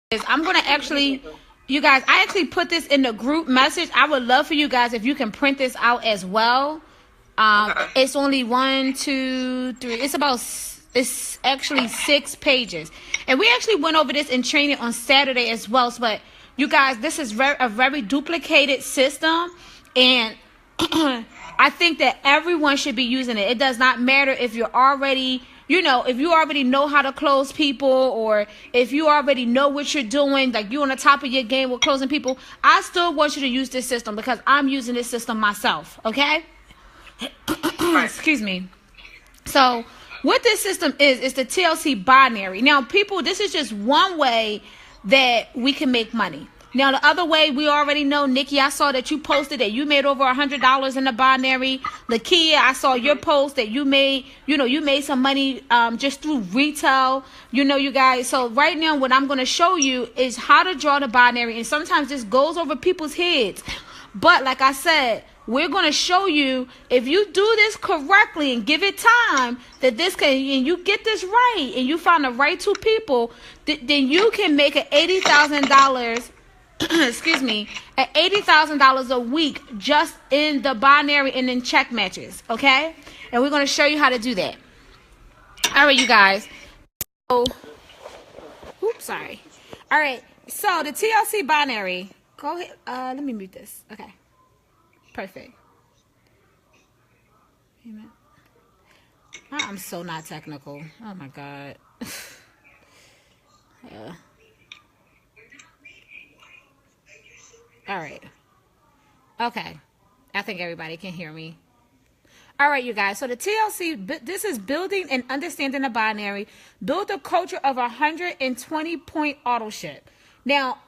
I'm going to actually, you guys, I actually put this in the group message. I would love for you guys if you can print this out as well. It's only 1, 2, 3. It's actually 6 pages. And we actually went over this in training on Saturday as well. But you guys, this is a very duplicated system. And I think that everyone should be using it. It does not matter if you're already, if you already know how to close people, or if you already know what you're doing, like you on the top of your game with closing people. I still want you to use this system because I'm using this system myself. Okay? Excuse me. So what this system is the TLC binary. Now, people, this is just one way that we can make money. Now, the other way, we already know, Nikki, I saw that you posted that you made over $100 in the binary. Lakia, I saw your post that you made some money just through retail, you guys. So right now, what I'm going to show you is how to draw the binary. And sometimes this goes over people's heads. But like I said, we're going to show you, if you do this correctly and give it time, that this can, and you get this right, and you find the right 2 people, then you can make an $80,000 excuse me, at $80,000 a week just in the binary and in check matches, okay? And we're going to show you how to do that. All right, you guys. So, oops, sorry. All right, so the TLC binary. Go ahead. Let me mute this. Okay. Perfect. Amen. I'm so not technical. Oh, my God. All right. Okay. I think everybody can hear me. All right, you guys. So the TLC, this is building and understanding the binary. Build a culture of 120-point auto ship. Now,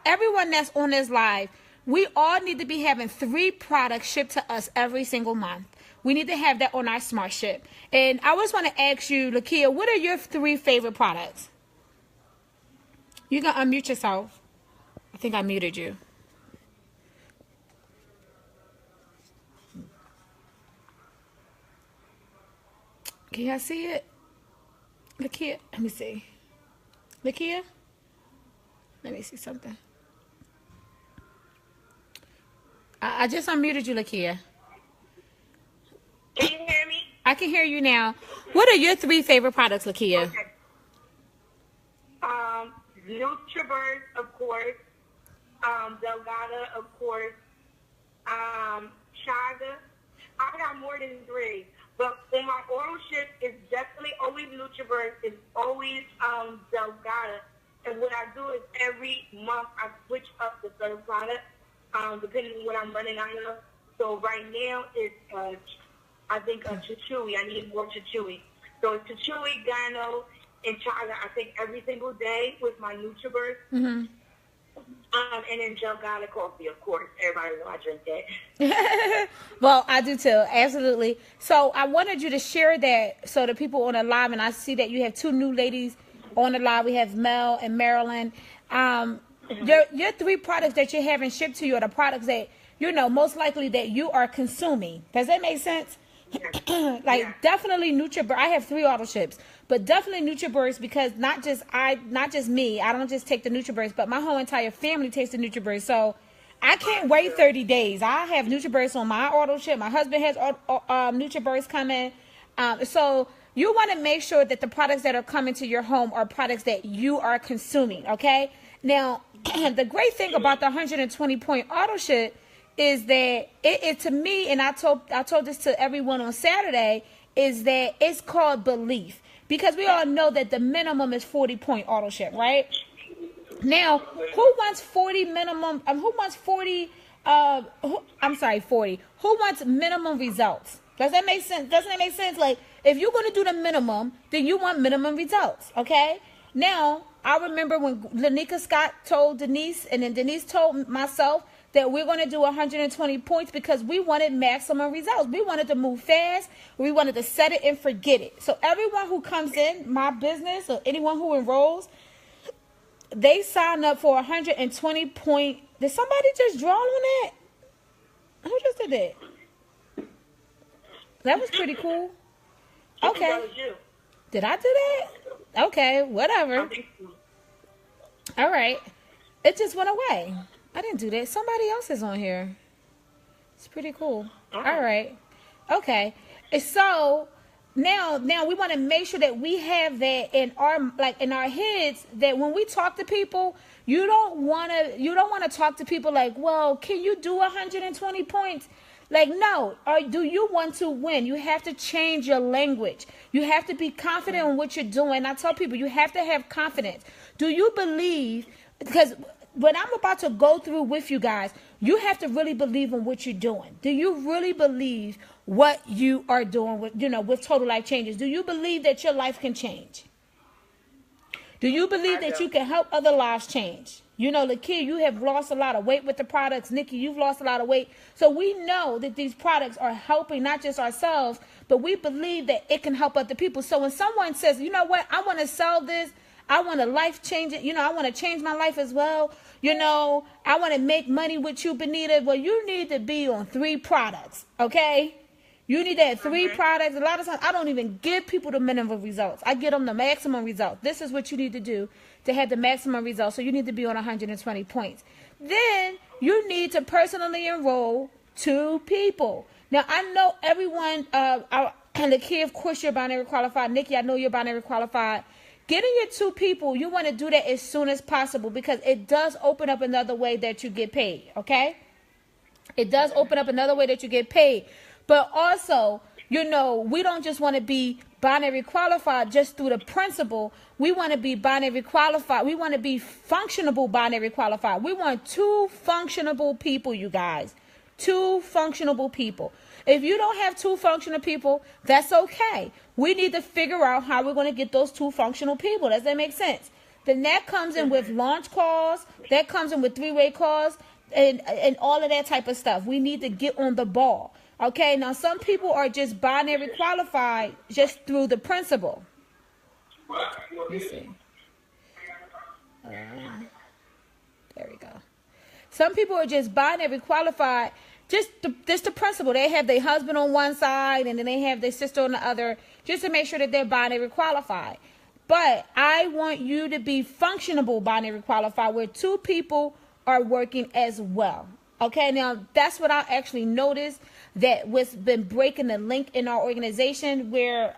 everyone that's on this live, we all need to be having 3 products shipped to us every single month. We need to have that on our smart ship. And I always want to ask you, Lakia, what are your 3 favorite products? You can unmute yourself. I think I muted you. Can y'all see it? Lakia, let me see. Lakia? Let me see something. I just unmuted you, Lakia. Can you hear me? I can hear you now. What are your 3 favorite products, Lakia? Okay. NutriBurst, of course. Delgada, of course. Chaga. I got more than 3. But on my oral ship, it's definitely always NutriBurst. It's always Delgada. And what I do is every month I switch up the 3rd product, depending on what I'm running out of. So right now it's I think Chichui. I need more Chichui. So it's Chichui, Gano, and Chaga. I think every single day with my NutriBurst. Mm-hmm. And then Delgada coffee, of course. Everybody knows I drink that. Well, I do too. Absolutely. So I wanted you to share that so the people on the live, and I see that you have 2 new ladies on the live. We have Mel and Marilyn. Your 3 products that you're having shipped to you are the products that, most likely that you are consuming. Does that make sense? Definitely NutriBurst. I have 3 auto ships, but definitely NutriBurst, because not just me. I don't just take the NutriBurst, but my whole entire family takes the NutriBurst. So I can't wait 30 days. I have NutriBurst on my auto ship. My husband has NutriBurst coming. So you want to make sure that the products that are coming to your home are products that you are consuming. Okay. Now, the great thing about the 120-point auto ship is that it to me, and I told this to everyone on Saturday, is that it's called belief, because we all know that the minimum is 40-point auto ship, right? Now, who wants 40 minimum? Who wants 40? 40. Who wants minimum results? Does that make sense? Doesn't that make sense? Like, if you're going to do the minimum, then you want minimum results, okay? Now, I remember when Lanika Scott told Denise, and then Denise told myself, that we're going to do 120 points because we wanted maximum results. We wanted to move fast. We wanted to set it and forget it. So everyone who comes in my business, or anyone who enrolls, they sign up for 120 point. Did somebody just draw on that? Who just did that? That was pretty cool. Okay. Did I do that? Okay, whatever. All right. It just went away. I didn't do that. Somebody else is on here. It's pretty cool. All right. Okay. And so now we want to make sure that we have that in our heads, that when we talk to people, you don't want to talk to people like, well, can you do 120 points? Like, no. Or do you want to win? You have to change your language. You have to be confident in what you're doing. I tell people, you have to have confidence. Do you believe, because what I'm about to go through with you guys, you have to really believe in what you're doing. Do you really believe what you are doing with Total Life Changes? Do you believe that your life can change? Do you believe that you can help other lives change? Lakia, you have lost a lot of weight with the products. Nikki, you've lost a lot of weight. So we know that these products are helping not just ourselves, but we believe that it can help other people. So when someone says, you know what, I want to sell this, I want to life change it, I want to change my life as well, I want to make money with you, Bonita. Well, you need to be on 3 products, okay? You need to have 3 products. A lot of times, I don't even give people the minimum results. I give them the maximum results. This is what you need to do to have the maximum results. So you need to be on 120 points. Then you need to personally enroll 2 people. Now, I know everyone, and the kid, of course, you're binary qualified. Nikki, I know you're binary qualified. Getting your 2 people, you want to do that as soon as possible, because it does open up another way that you get paid, okay? It does open up another way that you get paid. But also, we don't just want to be binary qualified just through the principle. We want to be binary qualified. We want to be functionable binary qualified. We want 2 functionable people, you guys. 2 functionable people. If you don't have 2 functional people, that's okay. We need to figure out how we're going to get those 2 functional people. Does that make sense? Then that comes in with launch calls. That comes in with 3-way calls and all of that type of stuff. We need to get on the ball. Okay, now some people are just binary qualified just through the principle. Let me see. There we go. Some people are just binary qualified, just the principle. They have their husband on one side and then they have their sister on the other, just to make sure that they're binary qualified. But I want you to be functionable binary qualified, where 2 people are working as well. Okay, now that's what I actually noticed, that what's been breaking the link in our organization, where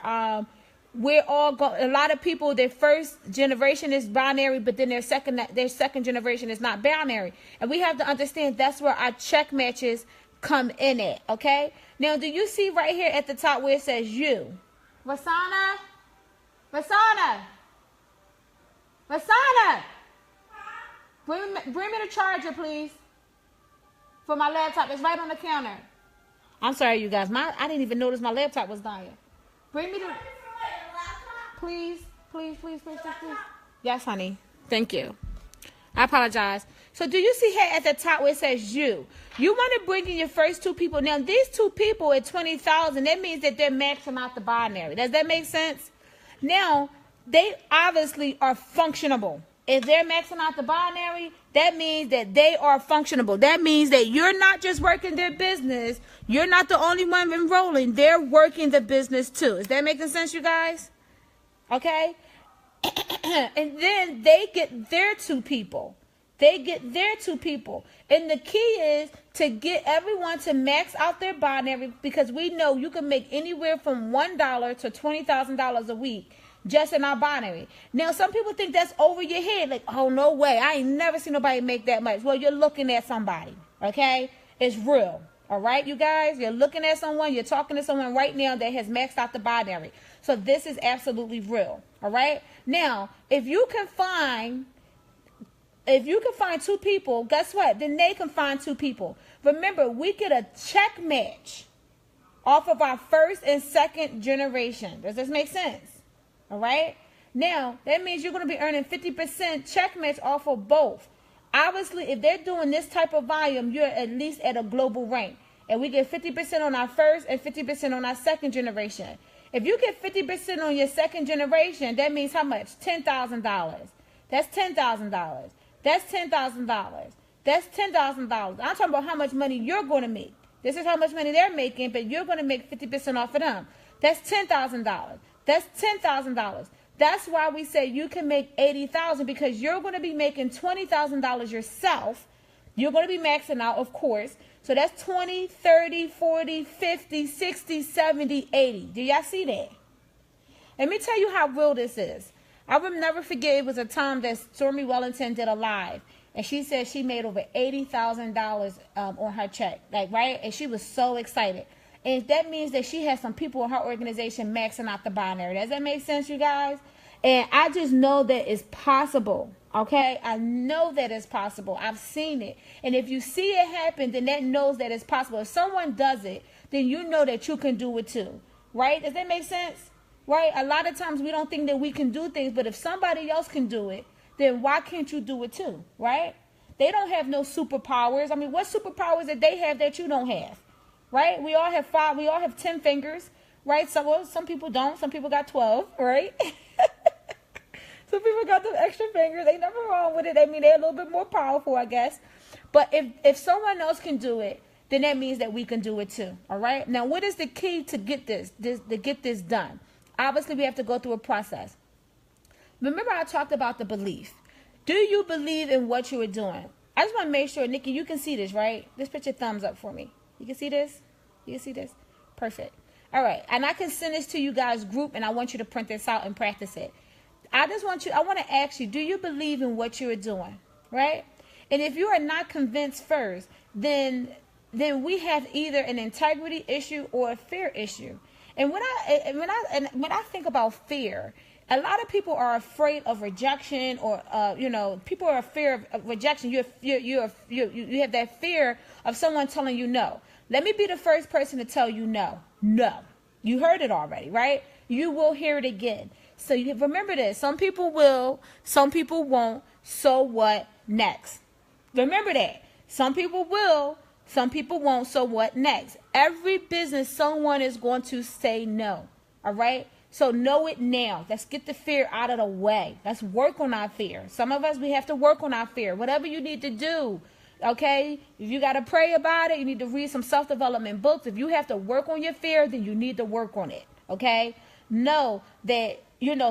we're all a lot of people, their first generation is binary, but then their second generation is not binary. And we have to understand that's where our check matches come in at, okay? Now, do you see right here at the top where it says you? Vasana? Bring me the charger, please. For my laptop. It's right on the counter. I'm sorry, you guys. I didn't even notice my laptop was dying. Bring me the... Please. Yes, honey. Thank you. I apologize. So do you see here at the top where it says you? You want to bring in your first 2 people. Now, these 2 people at 20,000, that means that they're maxing out the binary. Does that make sense? Now, they obviously are functionable. If they're maxing out the binary, that means that they are functionable. That means that you're not just working their business. You're not the only one enrolling. They're working the business too. Is that making sense, you guys? Okay? And then they get their 2 people. And the key is to get everyone to max out their binary, because we know you can make anywhere from $1 to $20,000 a week just in our binary. Now, some people think that's over your head. Like, oh, no way. I ain't never seen nobody make that much. Well, you're looking at somebody, okay? It's real, all right, you guys? You're looking at someone. You're talking to someone right now that has maxed out the binary. So this is absolutely real, all right? Now, if you can find 2 people, guess what? Then they can find 2 people. Remember, we get a check match off of our first and second generation. Does this make sense? All right. Now, that means you're going to be earning 50% check match off of both. Obviously, if they're doing this type of volume, you're at least at a global rank. And we get 50% on our first and 50% on our second generation. If you get 50% on your second generation, that means how much? $10,000. That's $10,000. That's $10,000. That's $10,000. I'm talking about how much money you're going to make. This is how much money they're making, but you're going to make 50% off of them. That's $10,000. That's $10,000. That's why we say you can make $80,000, because you're going to be making $20,000 yourself. You're going to be maxing out, of course. So that's 20, 30, 40, 50, 60, 70, 80. Do y'all see that? Let me tell you how real this is. I will never forget, it was a time that Stormy Wellington did a live. And she said she made over $80,000 on her check. Like, right? And she was so excited. And that means that she has some people in her organization maxing out the binary. Does that make sense, you guys? And I just know that it's possible. Okay? I know that it's possible. I've seen it. And if you see it happen, then that knows that it's possible. If someone does it, then you know that you can do it too. Right? Does that make sense? Right? A lot of times we don't think that we can do things, but if somebody else can do it, then why can't you do it too? Right? They don't have no superpowers. I mean, what superpowers that they have that you don't have? Right? We all have 5. We all have 10 fingers. Right? So, well, some people don't. Some people got 12. Right? Some people got the extra fingers. Ain't nothing wrong with it. I mean, they're a little bit more powerful, I guess. But if someone else can do it, then that means that we can do it too. All right? Now, what is the key to get this done? Obviously, we have to go through a process. Remember, I talked about the belief. Do you believe in what you are doing? I just want to make sure, Nikki, you can see this, right? Just put your thumbs up for me. You can see this? You can see this? Perfect. All right. And I can send this to you guys group, and I want you to print this out and practice it. I want to ask you, do you believe in what you are doing? Right? And if you are not convinced first, then we have either an integrity issue or a fear issue. And when I think about fear, a lot of people are afraid of rejection, or people are afraid of rejection. You have that fear of someone telling you no. Let me be the first person to tell you no. No. You heard it already, right? You will hear it again. So you remember this. Some people will, some people won't. So what next? Remember that. Some people will, some people won't. So what next? Every business, someone is going to say no. All right? So know it now. Let's get the fear out of the way. Let's work on our fear. Some of us, we have to work on our fear. Whatever you need to do. Okay? If you got to pray about it, you need to read some self-development books. If you have to work on your fear, then you need to work on it. Okay? Know that,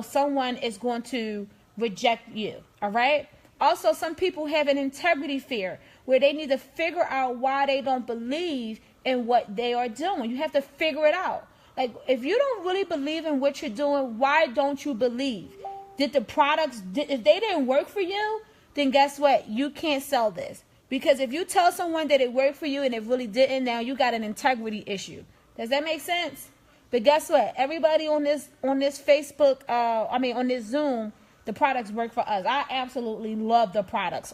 someone is going to reject you. All right? Also, some people have an integrity fear where they need to figure out why they don't believe in what they are doing. You have to figure it out. Like, if you don't really believe in what you're doing, why don't you believe? If they didn't work for you, then guess what? You can't sell this. Because if you tell someone that it worked for you and it really didn't, now you got an integrity issue. Does that make sense? But guess what? Everybody on this Facebook, on this Zoom, the products work for us. I absolutely love the products.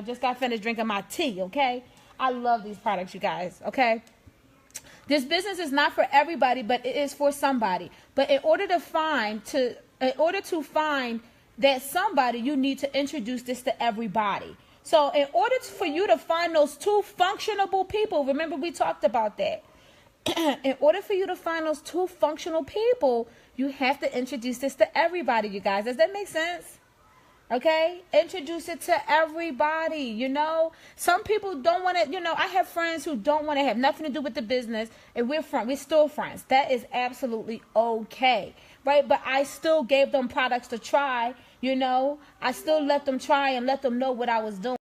Just got finished drinking my tea, okay? I love these products, you guys, okay? This business is not for everybody, but it is for somebody. But in order to find that somebody, you need to introduce this to everybody. So in order for you to find those 2 functional people, remember we talked about that. In order for you to find those 2 functional people, you have to introduce this to everybody, you guys. Does that make sense? Okay? Introduce it to everybody, Some people don't want to, I have friends who don't want to have nothing to do with the business, and we're still friends. That is absolutely okay, right? But I still gave them products to try, I still let them try and let them know what I was doing.